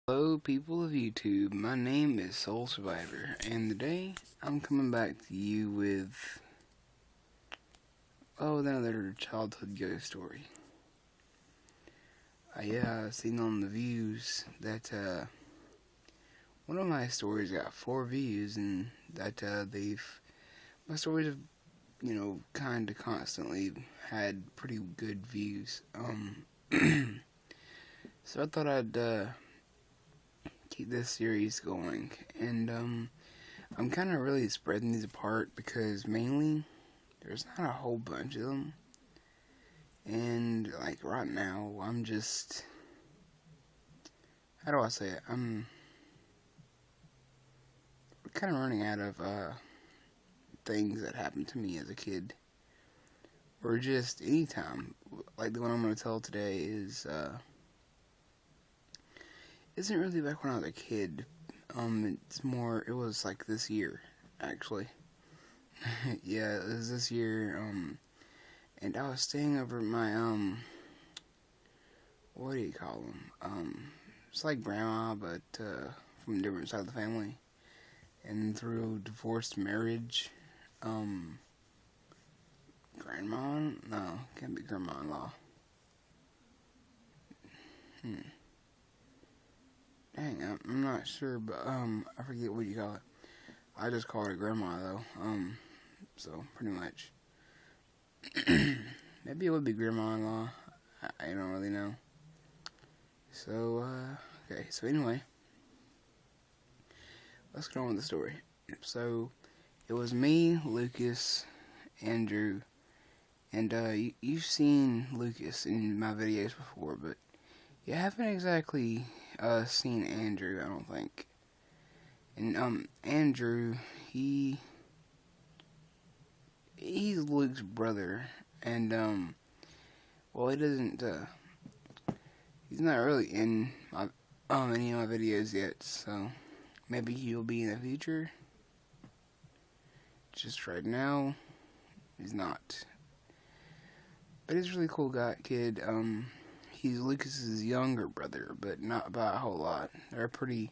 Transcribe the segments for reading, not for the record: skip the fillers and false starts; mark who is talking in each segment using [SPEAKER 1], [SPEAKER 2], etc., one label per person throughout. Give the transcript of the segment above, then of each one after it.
[SPEAKER 1] Hello, people of YouTube. My name is Soul Survivor, and today I'm coming back to you with another childhood ghost story. I seen on the views that one of my stories got 4 views, and that my stories have kind of constantly had pretty good views. So I thought I'd keep this series going, and I'm kind of really spreading these apart because mainly there's not a whole bunch of them, and like right now I'm just, how do I say it, I'm kind of running out of things that happened to me as a kid, or just anytime. Like the one I'm going to tell today is isn't really back when I was a kid. It was like this year, actually. Yeah, it was this year, and I was staying over at my, what do you call them? It's like grandma, but, from a different side of the family. And through divorced marriage, grandma? No, can't be grandma-in-law. Dang, I'm not sure, but, I forget what you call it. I just call it grandma, though, so, pretty much. Maybe it would be grandma-in-law. I don't really know. So, okay, so anyway, let's get on with the story. So, it was me, Lucas, Andrew, and, you've seen Lucas in my videos before, but you haven't exactly, seen Andrew, I don't think. And, Andrew, he's Luke's brother, and, he doesn't, he's not really in my, any of my videos yet, so maybe he'll be in the future. Just right now, he's not. But he's a really cool kid. He's Lucas's younger brother, but not by a whole lot. They're pretty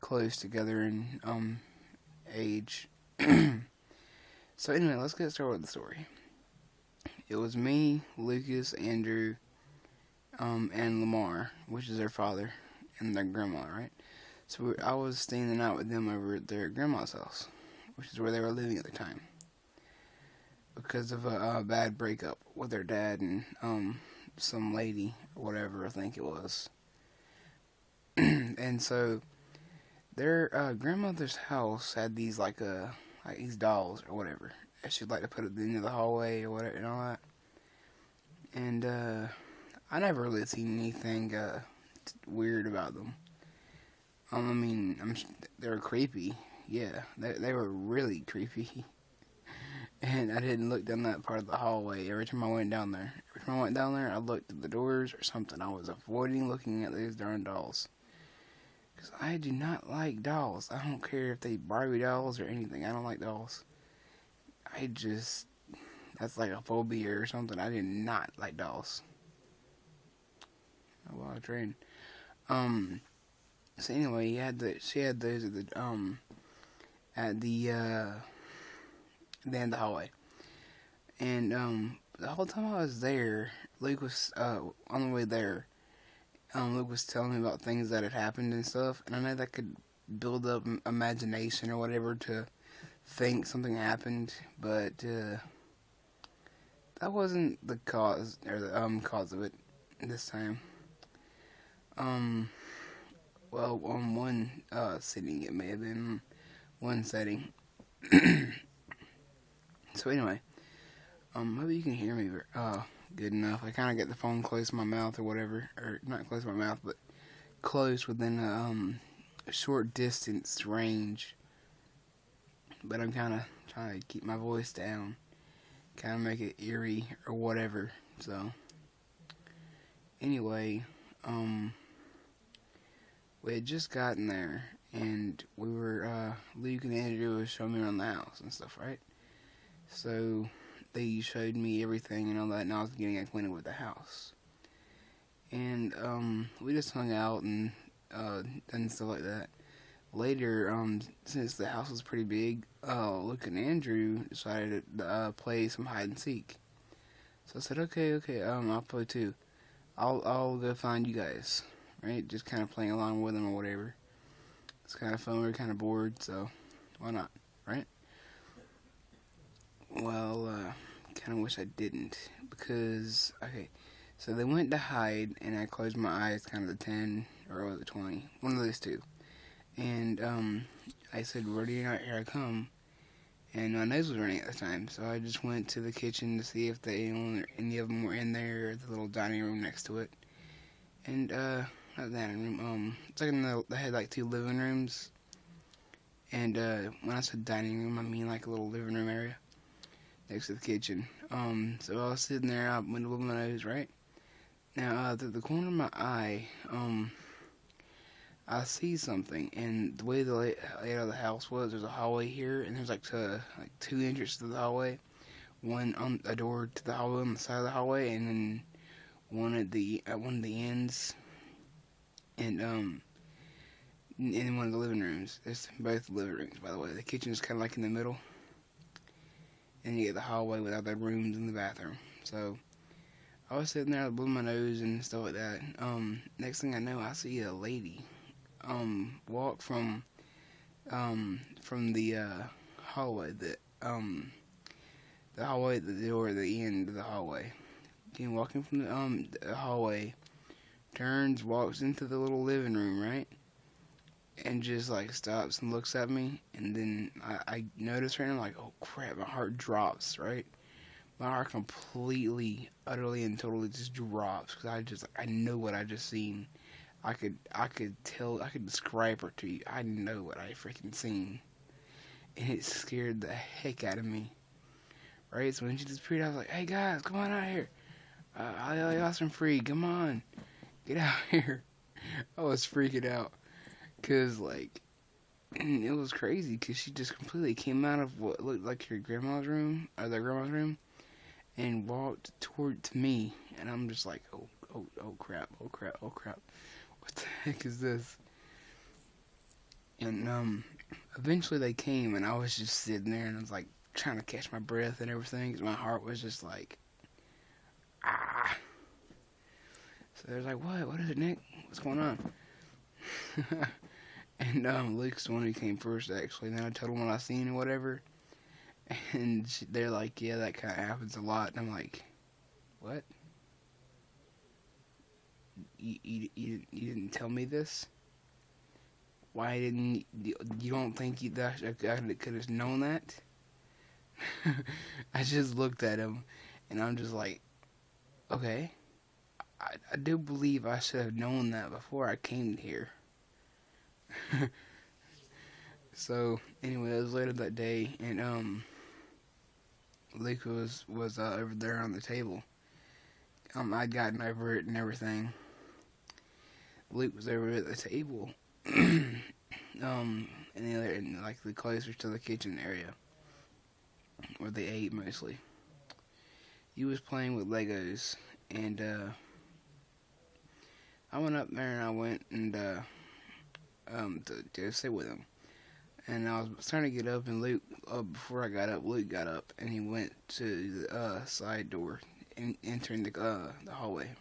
[SPEAKER 1] close together in, age. So anyway, let's get started with the story. It was me, Lucas, Andrew, and Lamar, which is their father, and their grandma, right? So I was staying the night with them over at their grandma's house, which is where they were living at the time, because of a bad breakup with their dad and, some lady, or whatever, I think it was. And so, their, grandmother's house had these, like these dolls, or whatever, that she'd like to put at the end of the hallway, or whatever, and all that. And, I never really seen anything, weird about them. They were creepy. Yeah, they were really creepy. And I didn't look down that part of the hallway every time I went down there. Every time I went down there, I looked at the doors or something. I was avoiding looking at those darn dolls. Because I do not like dolls. I don't care if they Barbie dolls or anything. I don't like dolls. That's like a phobia or something. I did not like dolls. Oh, wow, train. So anyway, she had those at the end of the hallway. And, the whole time I was there, Luke was, on the way there, Luke was telling me about things that had happened and stuff, and I know that could build up imagination or whatever to think something happened, but, that wasn't the cause, or the, cause of it this time. On one, setting, it may have been one setting. So anyway, maybe you can hear me, good enough. I kind of get the phone close to my mouth or whatever, or not close to my mouth, but close within a short distance range. But I'm kind of trying to keep my voice down, kind of make it eerie or whatever. So anyway, we had just gotten there, and we were, Luke and Andrew was showing me around the house and stuff, right? So they showed me everything and all that, and I was getting acquainted with the house. And we just hung out and and stuff like that. Later, since the house was pretty big, Luke and Andrew decided to play some hide and seek. So I said, okay, I'll play too. I'll go find you guys, right? Just kind of playing along with them or whatever. It's kind of fun. We're kind of bored, so why not, right? Well, kind of wish I didn't because okay. So they went to hide, and I closed my eyes, kind of the 10 or was it 20, one of those two. And I said, "Ready or not, here I come." And my nose was running at the time, so I just went to the kitchen to see if any of them were in there, the little dining room next to it. And not dining room. It's like they had like 2 living rooms. And when I said dining room, I mean like a little living room area next to the kitchen. So I was sitting there, I went with my nose, right? Now, through the corner of my eye, I see something, and the way the layout of the house was, there's a hallway here, and there's like 2 entrances to the hallway. One on a door to the hallway on the side of the hallway, and then one at one of the ends, and in one of the living rooms. There's both living rooms, by the way. The kitchen is kind of like in the middle, and you get the hallway without the rooms and the bathroom. So I was sitting there blowing my nose and stuff like that. Next thing I know, I see a lady walk from the hallway, the hallway, the door, the end of the hallway. Came walking from the hallway, turns, walks into the little living room, right? And just like stops and looks at me, and then I notice her, and I'm like, oh crap, my heart drops, right? My heart completely, utterly, and totally just drops, because I know what I just seen. I could describe her to you. I know what I freaking seen. And it scared the heck out of me. Right? So when she disappeared, I was like, hey guys, come on out here. I'll some free. Come on. Get out here. I was freaking out. Because, like, it was crazy. Because she just completely came out of what looked like your grandma's room, or their grandma's room, and walked towards me. And I'm just like, oh crap. What the heck is this? And eventually they came, and I was just sitting there, and I was like trying to catch my breath and everything, because my heart was just like, ah. So they're like, what is it, Nick? What's going on? And Luke's the one who came first, actually. And then I told them what I seen and whatever, and they're like, yeah, that kind of happens a lot. And I'm like, what? You didn't tell me this? Why didn't you don't think I could have known that? I just looked at him, and I'm just like, okay, I do believe I should have known that before I came here. So anyway, it was later that day, and Luke was over there on the table. I'd gotten over it and everything. Luke was over at the table, in the other, like the closer to the kitchen area, where they ate mostly. He was playing with Legos, and I went up there, and I went and to sit with him. And I was starting to get up, and Luke, before I got up, Luke got up, and he went to the side door, entering the hallway.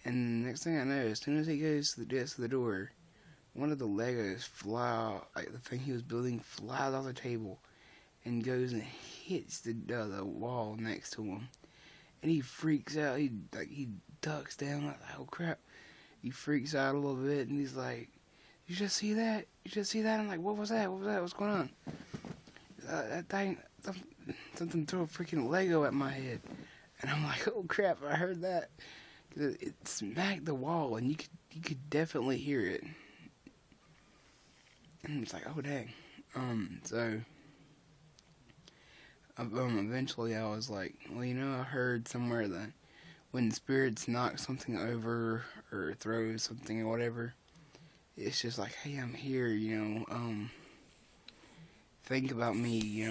[SPEAKER 1] And the next thing I know, as soon as he goes to the door, one of the Legos like the thing he was building, flies off the table, and goes and hits the wall next to him. And he freaks out. He ducks down like, oh crap. He freaks out a little bit, and he's like, "You just see that? You just see that?" I'm like, "What was that? What was that? What's going on?" That thing, something threw a freaking Lego at my head, and I'm like, "Oh crap! I heard that." It smacked the wall, and you could definitely hear it. And it's like, oh dang. So eventually I was like, well, I heard somewhere that when spirits knock something over or throw something or whatever, it's just like, hey, I'm here, think about me,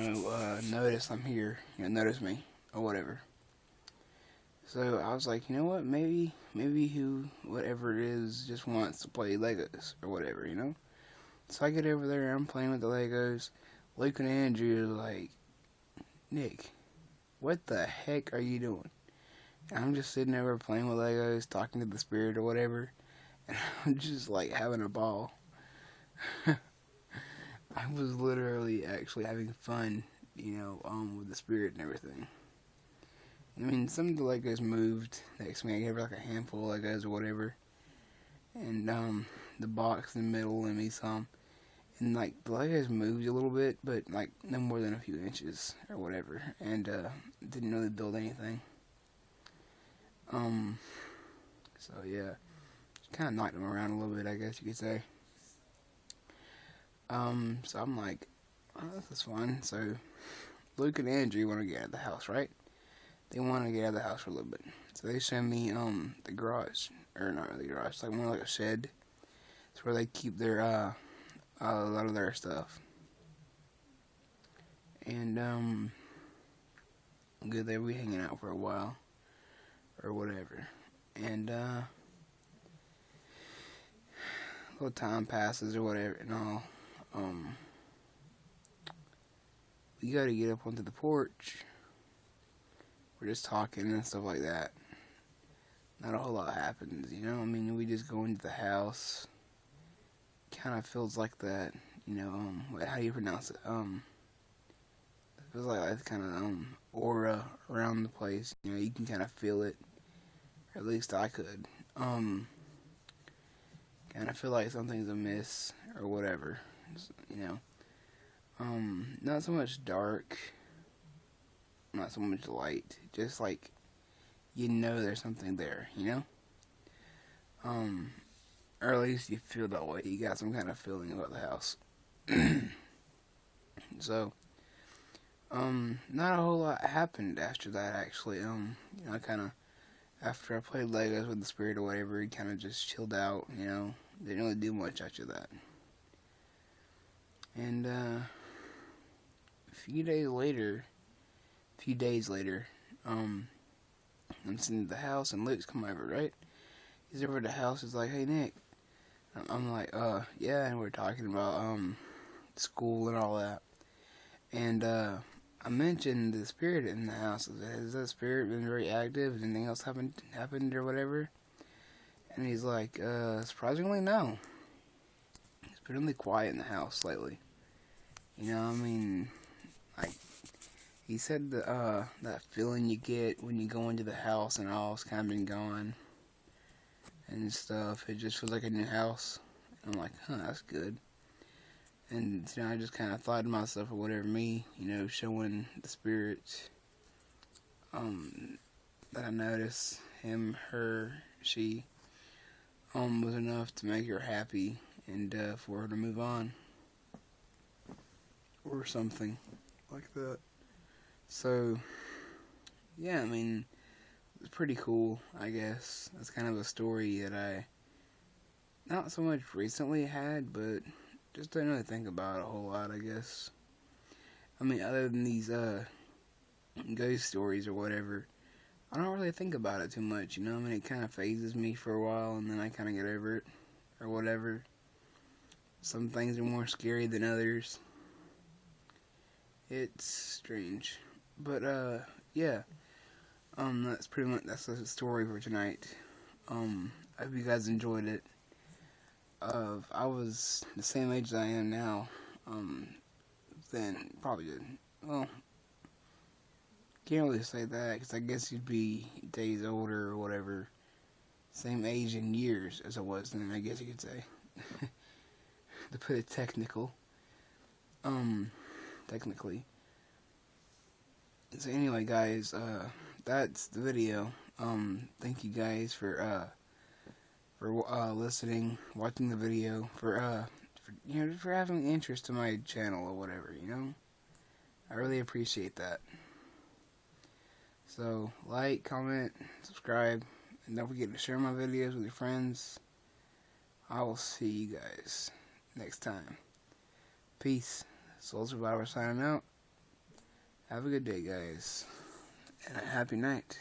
[SPEAKER 1] notice I'm here, notice me, or whatever. So I was like, you know what, maybe whatever it is, just wants to play Legos or whatever, you know? So I get over there, I'm playing with the Legos. Luke and Andrew are like, Nick, what the heck are you doing? And I'm just sitting over playing with Legos, talking to the spirit or whatever, and I'm just like having a ball. I was literally actually having fun, with the spirit and everything. I mean, some of the Legos moved. Next to me, I gave her like a handful of Legos or whatever. And the box in the middle, let me some. And like the Legos moved a little bit, but like no more than a few inches or whatever. And didn't really build anything. So yeah, kind of knocked them around a little bit, I guess you could say. So I'm like, oh, this is fun. So Luke and Andrew want to get out of the house, right? They want to get out of the house for a little bit. So they show me the garage, or not really garage, it's like more like a shed. It's where they keep their a lot of their stuff. And good, they be hanging out for a while or whatever. And little time passes or whatever and all. We gotta get up onto the porch. We're just talking and stuff like that. Not a whole lot happens, you know? I mean, we just go into the house. Kind of feels like that, how do you pronounce it? It feels like that kind of aura around the place. You can kind of feel it. Or at least I could. Kind of feel like something's amiss or whatever. Not so much dark. Not so much light, just like, there's something there, or at least you feel that way, you got some kind of feeling about the house. So, not a whole lot happened after that, actually. After I played Legos with the spirit or whatever, he kind of just chilled out, didn't really do much after that. And, a few days later, I'm sitting at the house and Luke's come over, right? He's over at the house, he's like, hey Nick. I'm like, yeah, and we're talking about, school and all that. And, I mentioned the spirit in the house. Has that spirit been very active? Has anything else happened or whatever? And he's like, surprisingly, no. It's been really quiet in the house lately. He said that feeling you get when you go into the house and all's kind of been gone and stuff. It just feels like a new house. And I'm like, that's good. And, I just kind of thought to myself or whatever, me, showing the spirit that I noticed, him, her, she, was enough to make her happy and for her to move on. Or something like that. So, yeah, it's pretty cool, I guess. That's kind of a story that I not so much recently had, but just don't really think about it a whole lot, I guess. Other than these ghost stories or whatever, I don't really think about it too much, It kind of phases me for a while, and then I kind of get over it, or whatever. Some things are more scary than others. It's strange. But, yeah. That's pretty much, that's the story for tonight. I hope you guys enjoyed it. I was the same age as I am now, then probably didn't. Well, can't really say that, because I guess you'd be days older or whatever. Same age in years as I was then, I guess you could say. To put it technically. So anyway, guys, that's the video. Thank you guys for listening, watching the video, for having interest in my channel or whatever, I really appreciate that. So, like, comment, subscribe, and don't forget to share my videos with your friends. I will see you guys next time. Peace. Soul Survivor signing out. Have a good day, guys, and a happy night.